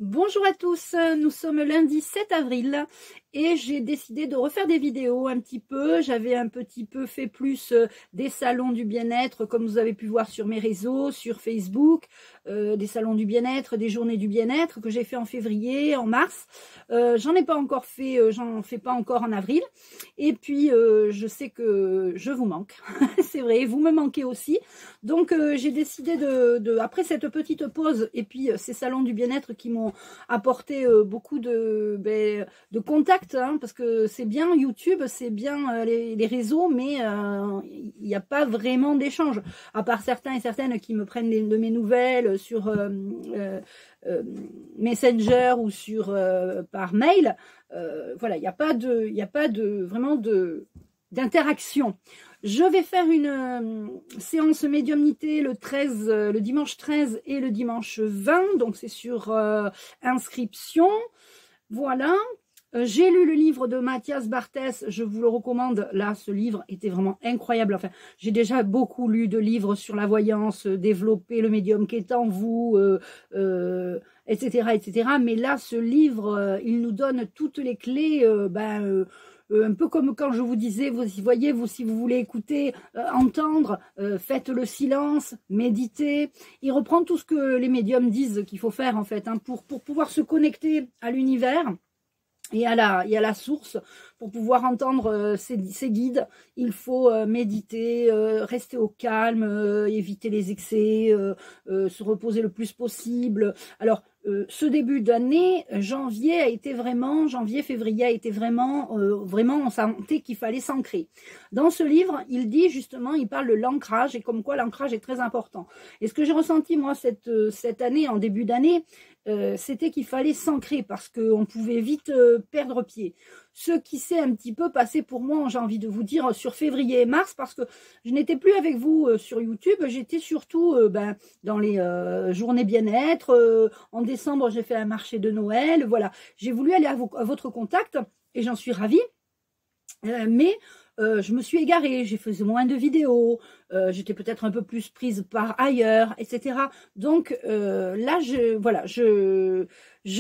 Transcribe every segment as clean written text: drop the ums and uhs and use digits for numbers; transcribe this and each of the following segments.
Bonjour à tous, nous sommes lundi 7 avril et j'ai décidé de refaire des vidéos un petit peu. J'avais un petit peu fait plus des salons du bien-être comme vous avez pu voir sur mes réseaux, sur Facebook, des salons du bien-être, des journées du bien-être que j'ai fait en février, en mars. J'en ai pas encore fait, j'en fais pas encore en avril. Et puis je sais que je vous manque, c'est vrai, vous me manquez aussi. Donc j'ai décidé après cette petite pause et puis ces salons du bien-être qui m'ont apporté beaucoup de contacts, hein, parce que c'est bien YouTube, c'est bien les réseaux, mais il n'y a pas vraiment d'échange, à part certains et certaines qui me prennent de mes nouvelles sur Messenger ou sur par mail. Voilà, il n'y a pas de vraiment d'interaction. Je vais faire une séance médiumnité le dimanche 13 et le dimanche 20, donc c'est sur inscription. Voilà. J'ai lu le livre de Mathias Barthès, je vous le recommande. Là, ce livre était vraiment incroyable. Enfin, j'ai déjà beaucoup lu de livres sur la voyance, développer le médium qui est en vous, etc., etc. Mais là, ce livre, il nous donne toutes les clés, un peu comme quand je vous disais, vous voyez, si vous voulez écouter, entendre, faites le silence, méditez. Il reprend tout ce que les médiums disent qu'il faut faire en fait, hein, pour pouvoir se connecter à l'univers et à la source. Pour pouvoir entendre ces guides, il faut méditer, rester au calme, éviter les excès, se reposer le plus possible. Alors, ce début d'année, janvier, février a été vraiment, on sentait qu'il fallait s'ancrer. Dans ce livre, il dit justement, il parle de l'ancrage et comme quoi l'ancrage est très important. Et ce que j'ai ressenti moi cette année, en début d'année, c'était qu'il fallait s'ancrer parce qu'on pouvait vite perdre pied. Ce qui s'est un petit peu passé pour moi, j'ai envie de vous dire, sur février et mars, parce que je n'étais plus avec vous sur YouTube, j'étais surtout dans les journées bien-être. En décembre, j'ai fait un marché de Noël, voilà. J'ai voulu aller à votre contact et j'en suis ravie. Mais je me suis égarée, j'ai fait moins de vidéos, j'étais peut-être un peu plus prise par ailleurs, etc. Donc là, je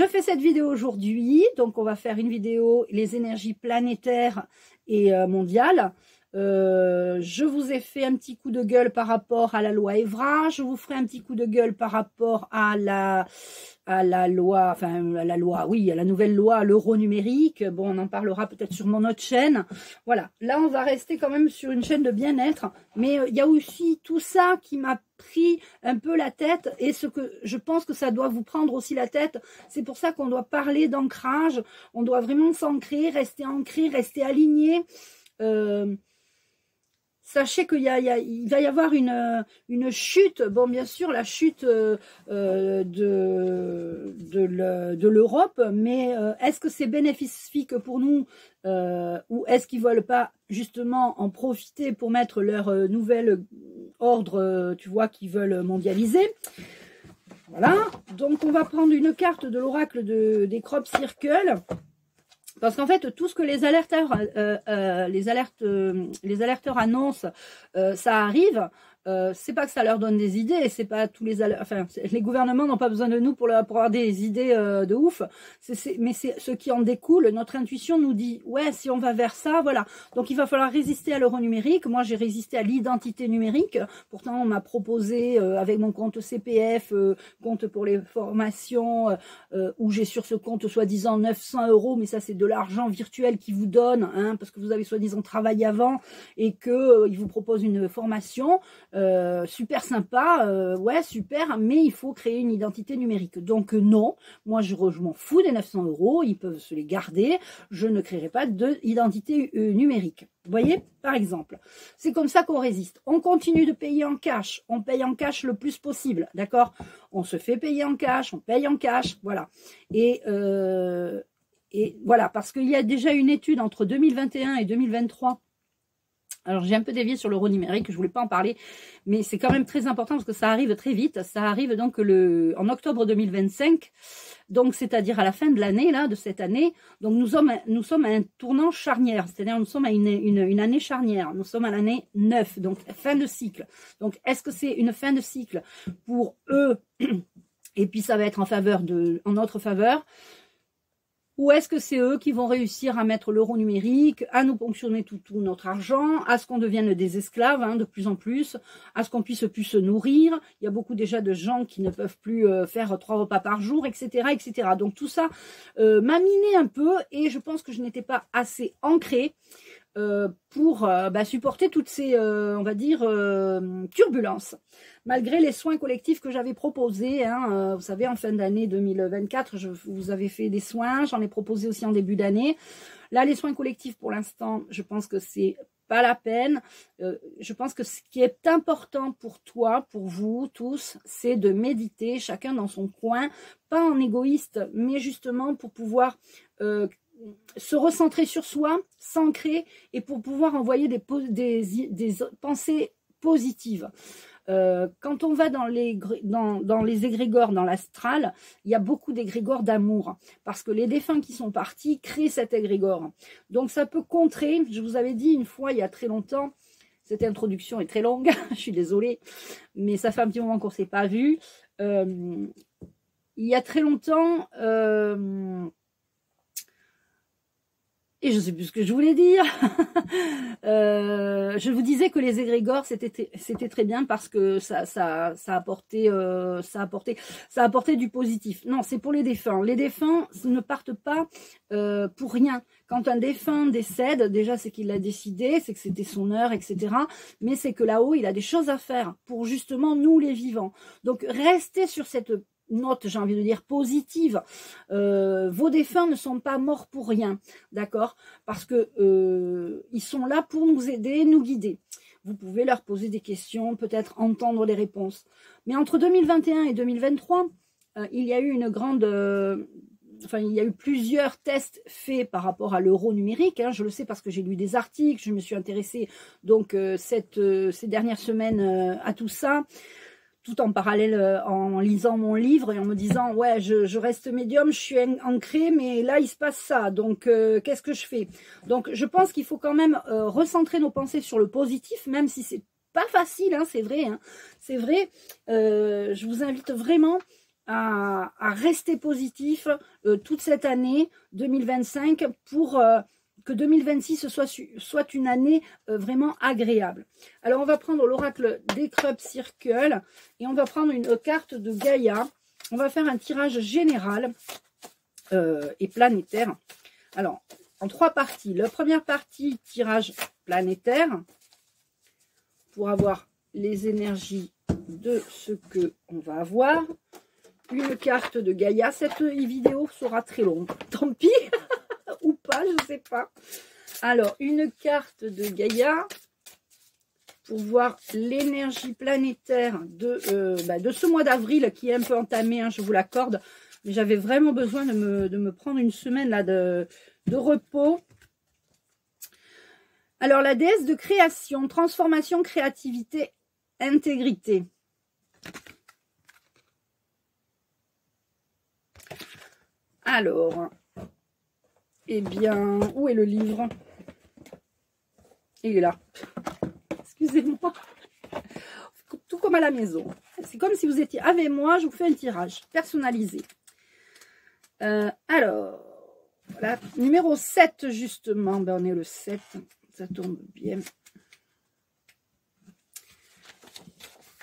fais cette vidéo aujourd'hui. Donc on va faire une vidéo les énergies planétaires et mondiales. Je vous ai fait un petit coup de gueule par rapport à la loi Evra. Je vous ferai un petit coup de gueule par rapport à la loi, oui, à la nouvelle loi, l'euro numérique. Bon, on en parlera peut-être sur mon autre chaîne. Voilà, là on va rester quand même sur une chaîne de bien-être, mais il y a aussi tout ça qui m'a pris un peu la tête, et ce que je pense que ça doit vous prendre aussi la tête. C'est pour ça qu'on doit parler d'ancrage, on doit vraiment s'ancrer, rester ancré, rester aligné. Sachez qu'il va y avoir une chute. Bon, bien sûr, la chute de l'Europe, mais est-ce que c'est bénéfique pour nous ou est-ce qu'ils ne veulent pas justement en profiter pour mettre leur nouvel ordre, tu vois, qu'ils veulent mondialiser? Voilà. Donc, on va prendre une carte de l'oracle des Crop Circle. Parce qu'en fait, tout ce que les alerteurs annoncent, ça arrive. C'est pas que ça leur donne des idées, c'est pas tous les les gouvernements n'ont pas besoin de nous pour avoir des idées de ouf. Mais c'est ce qui en découle. Notre intuition nous dit ouais, si on va vers ça, voilà. Donc il va falloir résister à l'euro numérique. Moi, j'ai résisté à l'identité numérique. Pourtant, on m'a proposé avec mon compte CPF, compte pour les formations, où j'ai sur ce compte soi-disant 900 €, mais ça c'est de l'argent virtuel qui vous donne, hein, parce que vous avez soi-disant travaillé avant et que il vous propose une formation. Super sympa, ouais super, mais il faut créer une identité numérique. Donc non, moi je m'en fous des 900 €, ils peuvent se les garder, je ne créerai pas d'identité numérique. Vous voyez, par exemple, c'est comme ça qu'on résiste. On continue de payer en cash, on paye en cash le plus possible, d'accord? On se fait payer en cash, on paye en cash, voilà. Et voilà, parce qu'il y a déjà une étude entre 2021 et 2023. Alors j'ai un peu dévié sur l'euro numérique, je voulais pas en parler, mais c'est quand même très important parce que ça arrive très vite. Ça arrive donc en octobre 2025, donc c'est-à-dire à la fin de l'année là, de cette année. Donc nous sommes à un tournant charnière, c'est-à-dire nous sommes à une année charnière. Nous sommes à l'année 9, donc fin de cycle. Donc est-ce que c'est une fin de cycle pour eux? et puis ça va être en notre faveur. Ou est-ce que c'est eux qui vont réussir à mettre l'euro numérique, à nous ponctionner tout notre argent, à ce qu'on devienne des esclaves de plus en plus, à ce qu'on puisse plus se nourrir. Il y a beaucoup déjà de gens qui ne peuvent plus faire 3 repas par jour, etc., etc. Donc tout ça m'a miné un peu et je pense que je n'étais pas assez ancrée pour supporter toutes ces, on va dire, turbulences. Malgré les soins collectifs que j'avais proposés, vous savez, en fin d'année 2024, je vous avais fait des soins, j'en ai proposé aussi en début d'année. Là, les soins collectifs, pour l'instant, je pense que c'est pas la peine. Je pense que ce qui est important pour toi, pour vous tous, c'est de méditer, chacun dans son coin, pas en égoïste, mais justement pour pouvoir se recentrer sur soi, s'ancrer et pour pouvoir envoyer des pensées positives. Quand on va dans les égrégores, dans l'astral, il y a beaucoup d'égrégores d'amour parce que les défunts qui sont partis créent cet égrégore. Donc ça peut contrer, je vous avais dit une fois il y a très longtemps, cette introduction est très longue, je suis désolée, mais ça fait un petit moment qu'on ne s'est pas vu. Il y a très longtemps, et je ne sais plus ce que je voulais dire. Je vous disais que les égrégores, c'était très bien parce que ça apportait du positif. Non, c'est pour les défunts. Les défunts ne partent pas pour rien. Quand un défunt décède, déjà c'est qu'il l'a décidé, c'est que c'était son heure, etc. Mais c'est que là-haut, il a des choses à faire pour justement nous les vivants. Donc restez sur cette note, j'ai envie de dire, positive. Vos défunts ne sont pas morts pour rien, d'accord? Parce que ils sont là pour nous aider, nous guider. Vous pouvez leur poser des questions, peut-être entendre les réponses. Mais entre 2021 et 2023, il y a eu une grande... il y a eu plusieurs tests faits par rapport à l'euro numérique. Je le sais parce que j'ai lu des articles, je me suis intéressée donc ces dernières semaines à tout ça. Tout en parallèle en lisant mon livre et en me disant ouais je reste médium, je suis ancrée mais là il se passe ça donc qu'est-ce que je fais? Donc je pense qu'il faut quand même recentrer nos pensées sur le positif, même si c'est pas facile, c'est vrai, c'est vrai. Je vous invite vraiment à rester positif toute cette année 2025 pour que 2026 soit une année vraiment agréable. Alors, on va prendre l'oracle des Crop Circle et on va prendre une carte de Gaïa. On va faire un tirage général et planétaire. Alors, en 3 parties. La première partie, tirage planétaire, pour avoir les énergies de ce que on va avoir. Une carte de Gaïa. Cette vidéo sera très longue. Tant pis. Ou pas, je ne sais pas. Alors, une carte de Gaïa pour voir l'énergie planétaire de ce mois d'avril qui est un peu entamé, je vous l'accorde. Mais j'avais vraiment besoin de me prendre une semaine là, de repos. Alors, la déesse de création, transformation, créativité, intégrité. Alors... Eh bien, où est le livre? Il est là. Excusez-moi. Tout comme à la maison. C'est comme si vous étiez avec moi, je vous fais un tirage personnalisé. Alors, voilà. Numéro 7, justement. On est le 7. Ça tombe bien.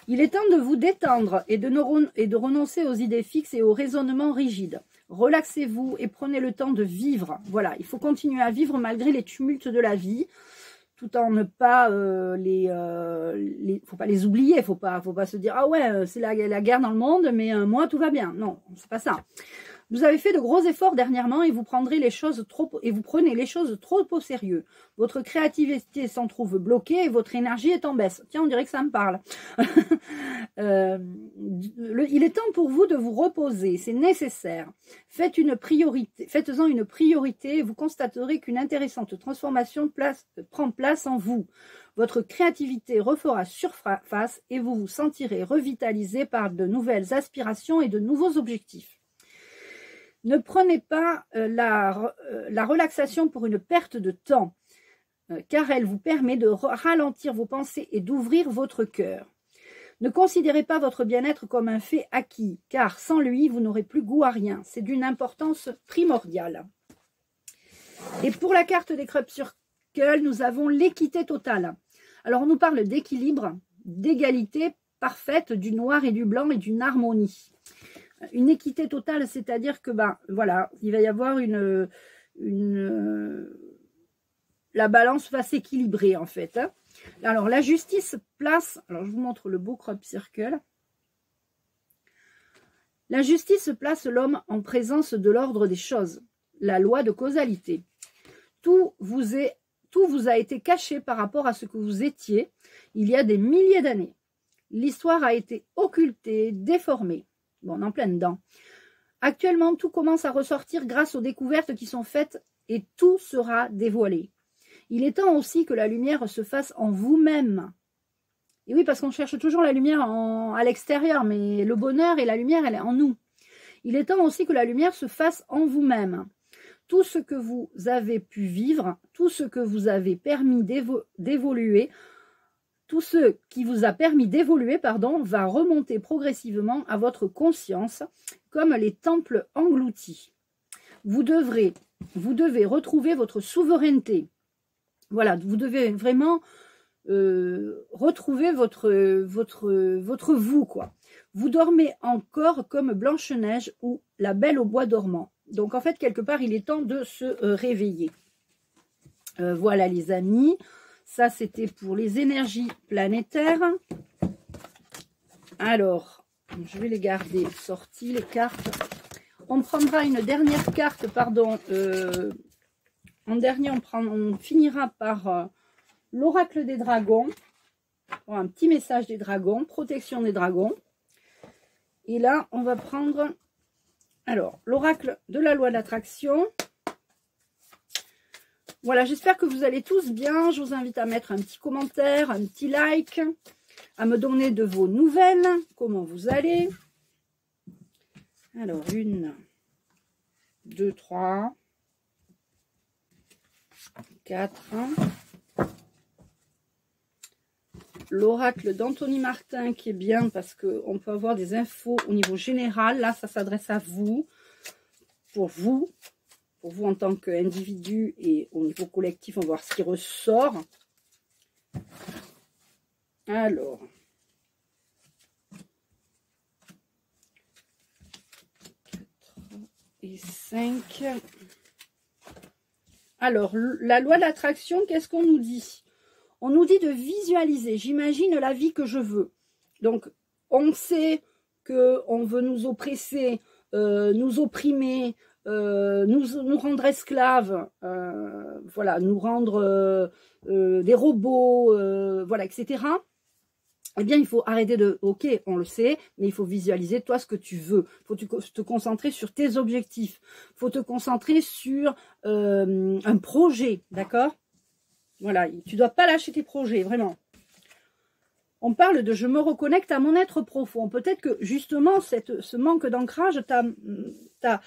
Il est temps de vous détendre et de renoncer aux idées fixes et aux raisonnements rigides. Relaxez-vous et prenez le temps de vivre. Voilà, il faut continuer à vivre malgré les tumultes de la vie, tout en ne pas faut pas les oublier. Faut pas se dire ah ouais c'est la guerre dans le monde, mais moi tout va bien. Non, c'est pas ça. Vous avez fait de gros efforts dernièrement et vous prenez les choses trop au sérieux. Votre créativité s'en trouve bloquée et votre énergie est en baisse. Tiens, on dirait que ça me parle. Il est temps pour vous de vous reposer, c'est nécessaire. Faites-en une priorité et vous constaterez qu'une intéressante transformation prend place en vous. Votre créativité refera surface et vous vous sentirez revitalisé par de nouvelles aspirations et de nouveaux objectifs. Ne prenez pas la relaxation pour une perte de temps, car elle vous permet de ralentir vos pensées et d'ouvrir votre cœur. Ne considérez pas votre bien-être comme un fait acquis, car sans lui, vous n'aurez plus goût à rien. C'est d'une importance primordiale. Et pour la carte des Crop Circle, nous avons l'équité totale. Alors, on nous parle d'équilibre, d'égalité parfaite, du noir et du blanc et d'une harmonie. Une équité totale, c'est-à-dire que, voilà, il va y avoir la balance va s'équilibrer, en fait. Hein. Alors, la justice place, alors je vous montre le beau Crop Circle. La justice place l'homme en présence de l'ordre des choses, la loi de causalité. Tout vous a été caché par rapport à ce que vous étiez il y a des milliers d'années. L'histoire a été occultée, déformée. Bon, on est en plein dedans. Actuellement, tout commence à ressortir grâce aux découvertes qui sont faites et tout sera dévoilé. Il est temps aussi que la lumière se fasse en vous-même. Et oui, parce qu'on cherche toujours la lumière à l'extérieur, mais le bonheur et la lumière, elle est en nous. Il est temps aussi que la lumière se fasse en vous-même. Tout ce que vous avez pu vivre, tout ce que vous avez permis d'évoluer, tout ce qui vous a permis d'évoluer, va remonter progressivement à votre conscience, comme les temples engloutis. Vous devez retrouver votre souveraineté. Voilà, vous devez vraiment retrouver votre vous, quoi. Vous dormez encore comme Blanche-Neige ou la Belle au bois dormant. Donc, en fait, quelque part, il est temps de se réveiller. Voilà, les amis. Ça, c'était pour les énergies planétaires. Alors, je vais les garder sorties, les cartes. On prendra une dernière carte, pardon. En dernier, on finira par l'oracle des dragons. Un petit message des dragons, protection des dragons. Et là, on va prendre, alors, l'oracle de la loi d'attraction. Voilà, j'espère que vous allez tous bien. Je vous invite à mettre un petit commentaire, un petit like, à me donner de vos nouvelles, comment vous allez. Alors, 1, 2, 3, 4. L'oracle d'Anthony Martin qui est bien parce qu'on peut avoir des infos au niveau général. Là, ça s'adresse à vous, pour vous en tant qu'individu, et au niveau collectif, on va voir ce qui ressort. Alors, et 5. Alors, la loi de l'attraction, qu'est-ce qu'on nous dit? On nous dit de visualiser. J'imagine la vie que je veux. Donc, on sait qu'on veut nous oppresser, nous opprimer, nous rendre esclaves, voilà, nous rendre des robots, voilà, etc. Eh bien, il faut arrêter ok, on le sait, mais il faut visualiser toi ce que tu veux. Il faut te concentrer sur tes objectifs. Il faut te concentrer sur un projet, d'accord? Voilà, tu ne dois pas lâcher tes projets, vraiment. On parle de « je me reconnecte à mon être profond ». Peut-être que, justement, ce manque d'ancrage t'a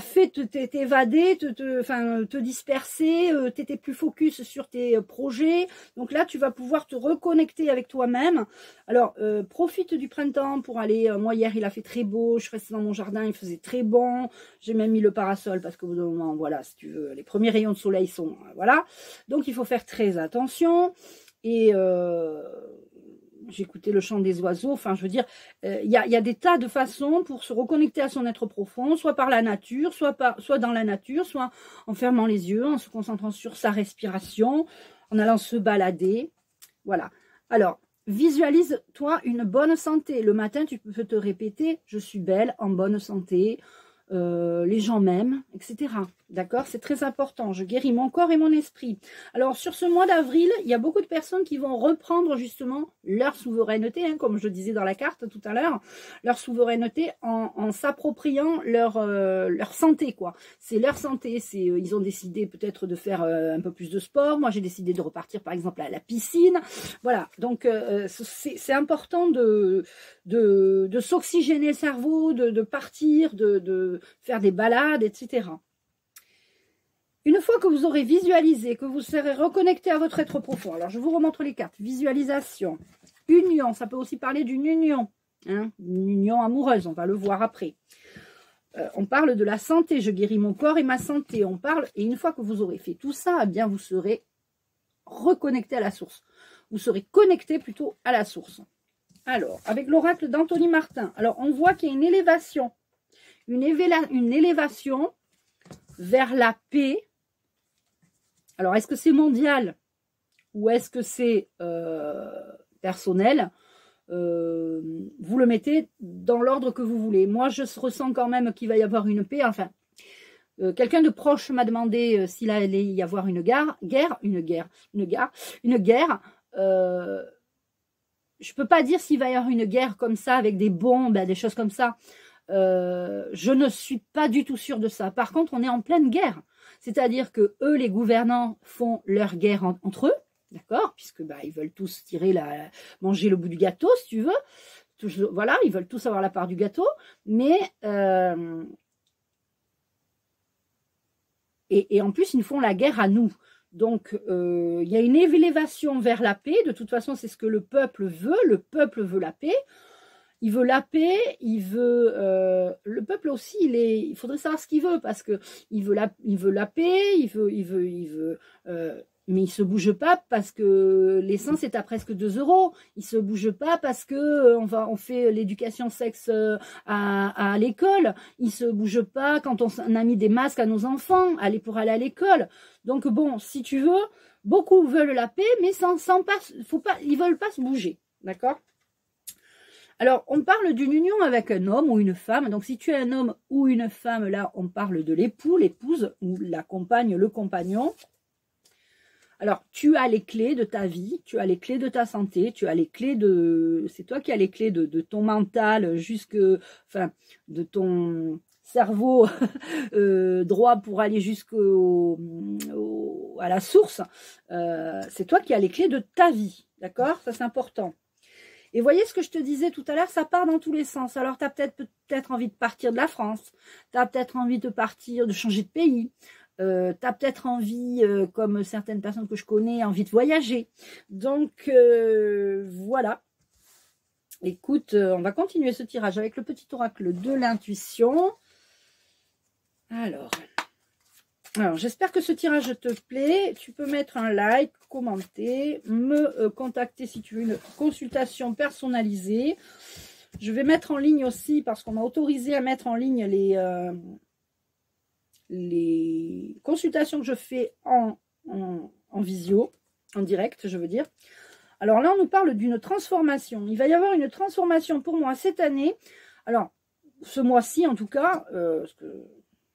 fait t'évader, te disperser, t'étais plus focus sur tes projets. Donc là, tu vas pouvoir te reconnecter avec toi-même. Alors, profite du printemps pour aller... moi, hier, il a fait très beau. Je suis restée dans mon jardin, il faisait très bon. J'ai même mis le parasol parce qu'au bout d'un moment, voilà, si tu veux, les premiers rayons de soleil sont... voilà. Donc, il faut faire très attention. Et... j'écoutais le chant des oiseaux, enfin je veux dire, il y a des tas de façons pour se reconnecter à son être profond, soit par la nature, soit dans la nature, soit en fermant les yeux, en se concentrant sur sa respiration, en allant se balader, voilà. Alors, visualise-toi une bonne santé. Le matin, tu peux te répéter, je suis belle, en bonne santé, les gens m'aiment, etc. D'accord? C'est très important. Je guéris mon corps et mon esprit. Alors, sur ce mois d'avril, il y a beaucoup de personnes qui vont reprendre justement leur souveraineté, hein, comme je disais dans la carte tout à l'heure, leur souveraineté en s'appropriant leur santé, quoi. C'est leur santé. Ils ont décidé peut-être de faire un peu plus de sport. Moi, j'ai décidé de repartir, par exemple, à la piscine. Voilà. Donc, c'est important de s'oxygéner le cerveau, de partir, de faire des balades, etc. Une fois que vous aurez visualisé, que vous serez reconnecté à votre être profond, alors je vous remontre les cartes. Visualisation, union, ça peut aussi parler d'une union, hein, une union amoureuse, on va le voir après. On parle de la santé, je guéris mon corps et ma santé. On parle, et une fois que vous aurez fait tout ça, eh bien vous serez reconnecté à la source. Vous serez connecté plutôt à la source. Alors, avec l'oracle d'Anthony Martin, alors on voit qu'il y a une élévation. Une élévation vers la paix. Alors, est-ce que c'est mondial ou est-ce que c'est personnel? Vous le mettez dans l'ordre que vous voulez. Moi, je ressens quand même qu'il va y avoir une paix. Enfin, quelqu'un de proche m'a demandé s'il allait y avoir une guerre. Je peux pas dire s'il va y avoir une guerre comme ça avec des bombes, des choses comme ça. Je ne suis pas du tout sûre de ça. Par contre, on est en pleine guerre. C'est-à-dire que eux, les gouvernants, font leur guerre entre eux. D'accord, puisque ils veulent tous manger le bout du gâteau, si tu veux. Voilà, ils veulent tous avoir la part du gâteau. Mais et en plus, ils nous font la guerre à nous. Donc, il y a une élévation vers la paix. De toute façon, c'est ce que le peuple veut. Le peuple veut la paix. Il veut la paix. Le peuple aussi, il faudrait savoir ce qu'il veut parce que il veut la paix. Mais il se bouge pas parce que l'essence est à presque 2 €. Il se bouge pas parce que on fait l'éducation sexe à l'école. Il se bouge pas quand on a mis des masques à nos enfants pour aller à l'école. Donc bon, si tu veux, beaucoup veulent la paix, mais ils veulent pas se bouger, d'accord? Alors, on parle d'une union avec un homme ou une femme. Donc, si tu es un homme ou une femme, là, on parle de l'époux, l'épouse, ou la compagne, le compagnon. Alors, tu as les clés de ta vie, tu as les clés de ta santé, tu as les clés c'est toi qui as les clés de ton mental de ton cerveau droit pour aller à la source. C'est toi qui as les clés de ta vie, d'accord? Ça, c'est important. Et voyez ce que je te disais tout à l'heure, ça part dans tous les sens. Alors, tu as peut-être envie de partir de la France, tu as peut-être envie de changer de pays. Tu as peut-être envie, comme certaines personnes que je connais, envie de voyager. Donc, voilà. Écoute, on va continuer ce tirage avec le petit oracle de l'intuition. Alors, j'espère que ce tirage te plaît. Tu peux mettre un like, commenter, me contacter si tu veux une consultation personnalisée. Je vais mettre en ligne aussi, parce qu'on m'a autorisé à mettre en ligne les consultations que je fais en visio, en direct, je veux dire. Alors là, on nous parle d'une transformation. Il va y avoir une transformation pour moi cette année. Alors, ce mois-ci en tout cas, parce que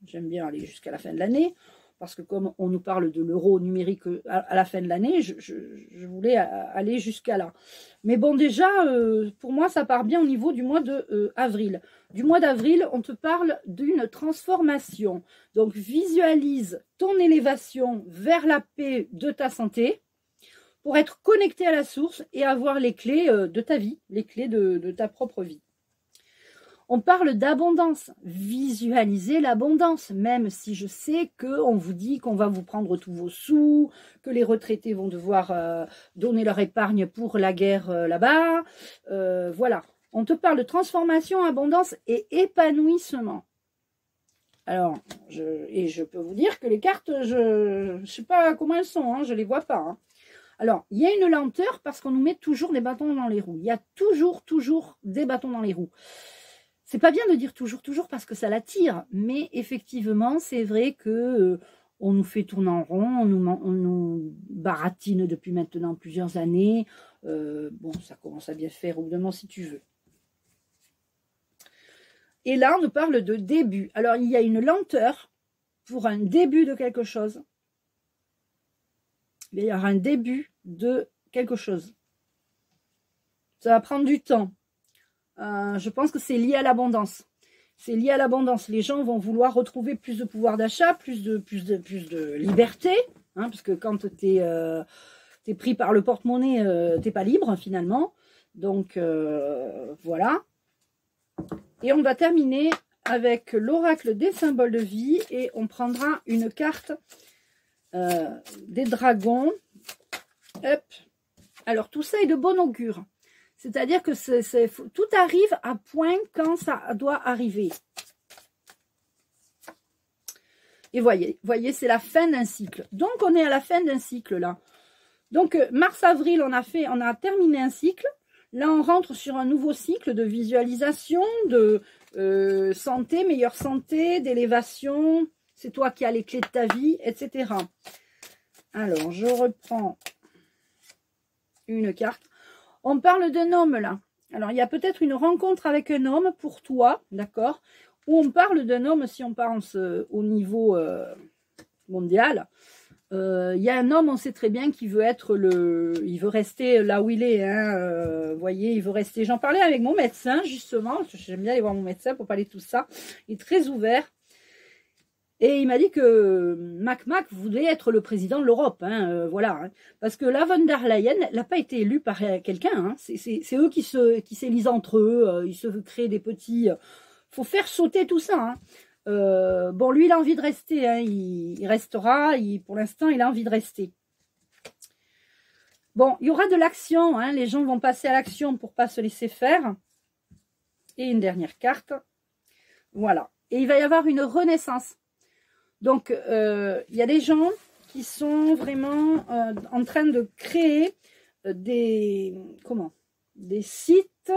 j'aime bien aller jusqu'à la fin de l'année, parce que comme on nous parle de l'euro numérique à la fin de l'année, je voulais aller jusqu'à là. Mais bon, déjà, pour moi, ça part bien au niveau du mois d'avril. Du mois d'avril, on te parle d'une transformation. Donc, visualise ton élévation vers la paix de ta santé pour être connecté à la source et avoir les clés de ta vie, les clés de ta propre vie. On parle d'abondance, visualisez l'abondance, même si je sais qu'on vous dit qu'on va vous prendre tous vos sous, que les retraités vont devoir donner leur épargne pour la guerre là-bas. Voilà, on te parle de transformation, abondance et épanouissement. Alors, je peux vous dire que les cartes, je ne sais pas comment elles sont, hein, je ne les vois pas. Hein. Alors, il y a une lenteur parce qu'on nous met toujours des bâtons dans les roues. Il y a toujours des bâtons dans les roues. C'est pas bien de dire toujours parce que ça l'attire, mais effectivement, c'est vrai que on nous fait tourner en rond, on nous baratine depuis maintenant plusieurs années. Bon, ça commence à bien faire au bout d'un moment si tu veux. Et là, on nous parle de début. Alors, il y a une lenteur pour un début de quelque chose. Il y aura un début de quelque chose. Ça va prendre du temps. Je pense que c'est lié à l'abondance. C'est lié à l'abondance. Les gens vont vouloir retrouver plus de pouvoir d'achat, plus de liberté. Hein, parce que quand tu es pris par le porte-monnaie, tu n'es pas libre finalement. Donc, voilà. Et on va terminer avec l'oracle des symboles de vie. Et on prendra une carte des dragons. Hop. Alors, tout ça est de bon augure. C'est-à-dire que tout arrive à point quand ça doit arriver. Et voyez, c'est la fin d'un cycle. Donc, on est à la fin d'un cycle, là. Donc, mars-avril, on a terminé un cycle. Là, on rentre sur un nouveau cycle de visualisation, de santé, meilleure santé, d'élévation. C'est toi qui as les clés de ta vie, etc. Alors, je reprends une carte. On parle d'un homme, là. Alors, il y a peut-être une rencontre avec un homme pour toi, d'accord? Ou on parle d'un homme, si on pense au niveau mondial. Il y a un homme, on sait très bien qu'il veut être il veut rester là où il est, hein, voyez, il veut rester. J'en parlais avec mon médecin, justement, j'aime bien aller voir mon médecin pour parler de tout ça. Il est très ouvert. Et il m'a dit que Mac voulait être le président de l'Europe, hein, voilà. Hein, parce que la von der Leyen n'a pas été élue par quelqu'un, hein, c'est eux qui s'élisent entre eux, ils se créent des petits... faut faire sauter tout ça, hein. Bon, lui, il a envie de rester, hein, il restera, pour l'instant, il a envie de rester. Bon, il y aura de l'action, hein, les gens vont passer à l'action pour ne pas se laisser faire. Et une dernière carte, voilà. Et il va y avoir une renaissance. Donc, il y a des gens qui sont vraiment en train de créer des sites.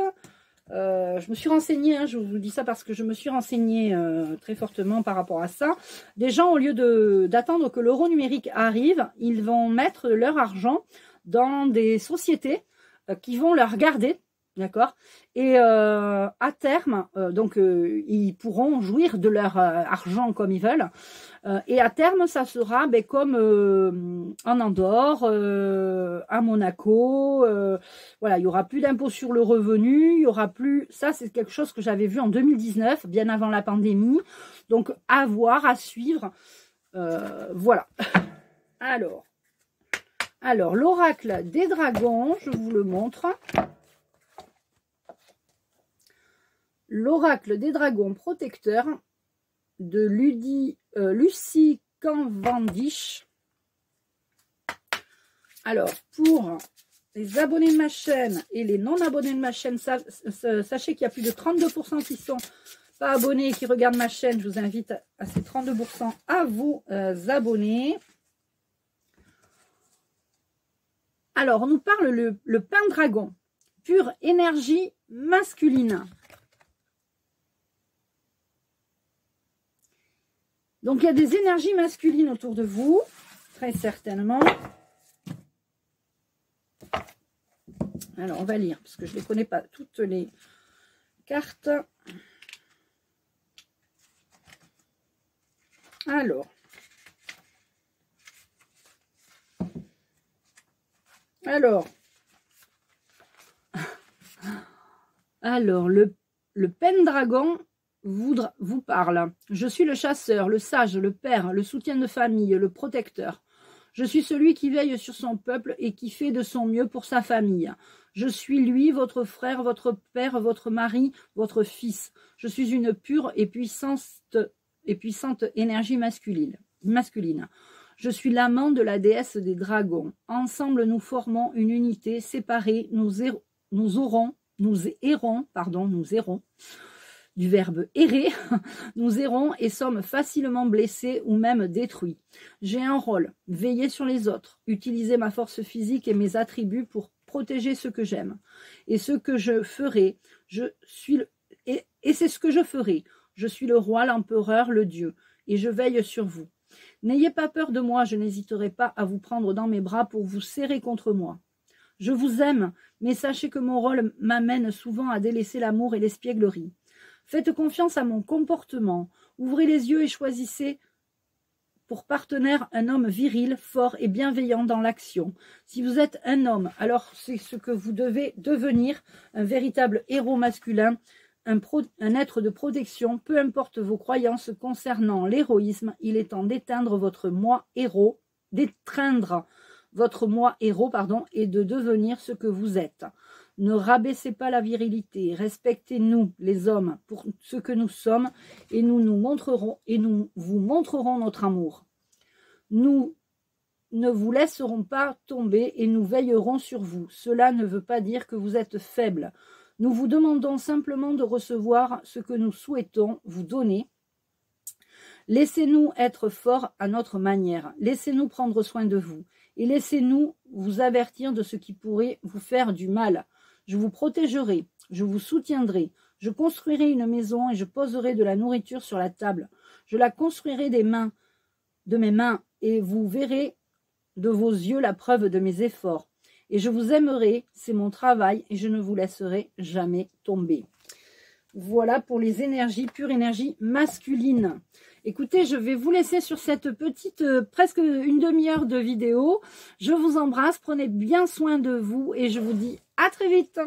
Je me suis renseignée, hein, je vous dis ça parce que je me suis renseignée très fortement par rapport à ça. Des gens, au lieu d'attendre que l'euro numérique arrive, ils vont mettre leur argent dans des sociétés qui vont leur garder, d'accord? Et à terme, ils pourront jouir de leur argent comme ils veulent. Et à terme, ça sera comme en Andorre, à Monaco. Voilà, il n'y aura plus d'impôt sur le revenu. Il y aura plus... Ça, c'est quelque chose que j'avais vu en 2019, bien avant la pandémie. Donc, à voir, à suivre. Voilà. Alors l'oracle des dragons, je vous le montre. L'oracle des dragons protecteurs de Lucie Cavendish. Alors, pour les abonnés de ma chaîne et les non-abonnés de ma chaîne, sachez qu'il y a plus de 32% qui sont pas abonnés et qui regardent ma chaîne. Je vous invite à ces 32% à vous abonner. Alors, on nous parle le Pendragon, pure énergie masculine. Donc, il y a des énergies masculines autour de vous, très certainement. Alors, on va lire, parce que je ne les connais pas toutes les cartes. Alors, le Pendragon vous parle. Je suis le chasseur, le sage, le père, le soutien de famille, le protecteur. Je suis celui qui veille sur son peuple et qui fait de son mieux pour sa famille. Je suis lui, votre frère, votre père, votre mari, votre fils. Je suis une pure et puissante énergie masculine. Je suis l'amant de la déesse des dragons. Ensemble, nous formons une unité. Séparés, nous errons, du verbe errer, nous errons et sommes facilement blessés ou même détruits. J'ai un rôle, veiller sur les autres, utiliser ma force physique et mes attributs pour protéger ce que j'aime. Et ce que je ferai, et c'est ce que je ferai. Je suis le roi, l'empereur, le dieu, et je veille sur vous. N'ayez pas peur de moi, je n'hésiterai pas à vous prendre dans mes bras pour vous serrer contre moi. Je vous aime, mais sachez que mon rôle m'amène souvent à délaisser l'amour et l'espièglerie. Faites confiance à mon comportement. Ouvrez les yeux et choisissez pour partenaire un homme viril, fort et bienveillant dans l'action. Si vous êtes un homme, alors c'est ce que vous devez devenir, un véritable héros masculin, un être de protection, peu importe vos croyances concernant l'héroïsme, il est temps d'éteindre votre moi héros, d'étreindre votre moi héros, et de devenir ce que vous êtes. Ne rabaissez pas la virilité, respectez-nous les hommes pour ce que nous sommes et nous vous montrerons notre amour. Nous ne vous laisserons pas tomber et nous veillerons sur vous. Cela ne veut pas dire que vous êtes faible. Nous vous demandons simplement de recevoir ce que nous souhaitons vous donner. Laissez-nous être forts à notre manière. Laissez-nous prendre soin de vous. Et laissez-nous vous avertir de ce qui pourrait vous faire du mal. Je vous protégerai, je vous soutiendrai. Je construirai une maison et je poserai de la nourriture sur la table. Je la construirai de mes mains, et vous verrez de vos yeux la preuve de mes efforts. Et je vous aimerai, c'est mon travail, et je ne vous laisserai jamais tomber. Voilà pour les énergies, pure énergie masculine. Écoutez, je vais vous laisser sur cette petite, presque une demi-heure de vidéo. Je vous embrasse, prenez bien soin de vous, et je vous dis à très vite.